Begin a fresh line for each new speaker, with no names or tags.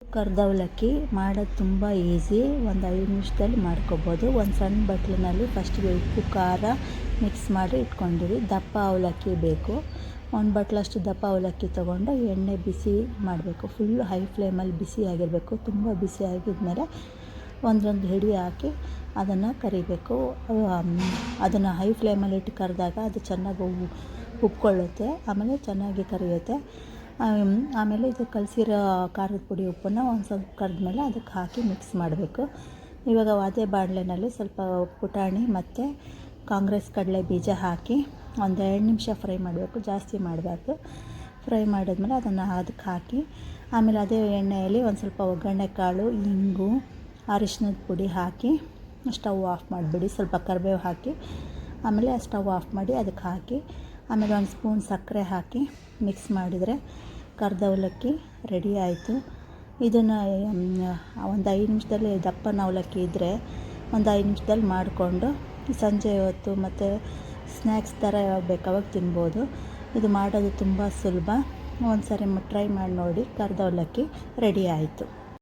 ಕರ್ದ ಅವಲಕ್ಕಿ ಮಾಡೋದು ತುಂಬ ಈಸಿ. ಒಂದು 5 ನಿಮಿಷದಲ್ಲಿ ಮಾಡ್ಕೊಬೋದು. ಒಂದು ಸಣ್ಣ ಬಟ್ಲಿನಲ್ಲಿ ಫಸ್ಟಿಗೆ ಉಪ್ಪು ಖಾರ ಮಿಕ್ಸ್ ಮಾಡಿ ಇಟ್ಕೊಂಡಿರಿ. ದಪ್ಪ ಅವಲಕ್ಕಿ ಬೇಕು. ಒಂದು ಬಟ್ಲಷ್ಟು ದಪ್ಪ ಅವಲಕ್ಕಿ ತೊಗೊಂಡು ಎಣ್ಣೆ ಬಿಸಿ ಮಾಡಬೇಕು. ಫುಲ್ ಹೈ ಫ್ಲೇಮಲ್ಲಿ ಬಿಸಿ ಆಗಿರಬೇಕು. ತುಂಬ ಬಿಸಿ ಆಗಿದ್ಮೇಲೆ ಒಂದೊಂದು ಹಿಡಿ ಹಾಕಿ ಅದನ್ನು ಕರಿಬೇಕು. ಅದನ್ನು ಹೈ ಫ್ಲೇಮಲ್ಲಿ ಇಟ್ಟು ಕರೆದಾಗ ಅದು ಚೆನ್ನಾಗಿ ಉಬ್ಕೊಳ್ಳುತ್ತೆ. ಆಮೇಲೆ ಚೆನ್ನಾಗಿ ಕರಿಯುತ್ತೆ. ಆಮೇಲೆ ಇದು ಕಲಸಿರೋ ಖಾರದ ಪುಡಿ ಉಪ್ಪನ್ನು ಒಂದು ಸ್ವಲ್ಪ ಕರೆದ್ಮೇಲೆ ಅದಕ್ಕೆ ಹಾಕಿ ಮಿಕ್ಸ್ ಮಾಡಬೇಕು. ಇವಾಗ ಅದೇ ಬಾಣಲೆಯಲ್ಲಿ ಸ್ವಲ್ಪ ಪುಟಾಣಿ ಮತ್ತು ಕಾಂಗ್ರೆಸ್ ಕಡಲೆ ಬೀಜ ಹಾಕಿ ಒಂದು 2 ನಿಮಿಷ ಫ್ರೈ ಮಾಡಬೇಕು. ಜಾಸ್ತಿ ಮಾಡಬಾರ್ದು. ಫ್ರೈ ಮಾಡಿದ್ಮೇಲೆ ಅದನ್ನು ಅದಕ್ಕೆ ಹಾಕಿ ಆಮೇಲೆ ಅದೇ ಎಣ್ಣೆಯಲ್ಲಿ ಒಂದು ಸ್ವಲ್ಪ ಒಗ್ಗರಣೆ ಕಾಳು, ಇಂಗು, ಅರಿಶಿನದ ಪುಡಿ ಹಾಕಿ ಸ್ಟವ್ ಆಫ್ ಮಾಡಿಬಿಡಿ. ಸ್ವಲ್ಪ ಕರಿಬೇವು ಹಾಕಿ ಆಮೇಲೆ ಸ್ಟವ್ ಆಫ್ ಮಾಡಿ ಅದಕ್ಕೆ ಹಾಕಿ ಆಮೇಲೆ ಒಂದು ಸ್ಪೂನ್ ಸಕ್ಕರೆ ಹಾಕಿ ಮಿಕ್ಸ್ ಮಾಡಿದರೆ ಕರ್ದ ಅವಲಕ್ಕಿ ರೆಡಿ ಆಯಿತು. ಇದನ್ನು ಒಂದು 5 ನಿಮಿಷದಲ್ಲಿ ದಪ್ಪನ ಅವಲಕ್ಕಿ ಇದ್ದರೆ ಒಂದು 5 ನಿಮಿಷದಲ್ಲಿ ಮಾಡಿಕೊಂಡು ಸಂಜೆ ಹೊತ್ತು ಮತ್ತು ಸ್ನ್ಯಾಕ್ಸ್ ಥರ ಯಾವಾಗ ಬೇಕಾವಾಗ ತಿನ್ಬೋದು. ಇದು ಮಾಡೋದು ತುಂಬ ಸುಲಭ. ಒಂದು ಸಾರಿ ಟ್ರೈ ಮಾಡಿ ನೋಡಿ. ಕರ್ದ ಅವಲಕ್ಕಿ ರೆಡಿ ಆಯಿತು.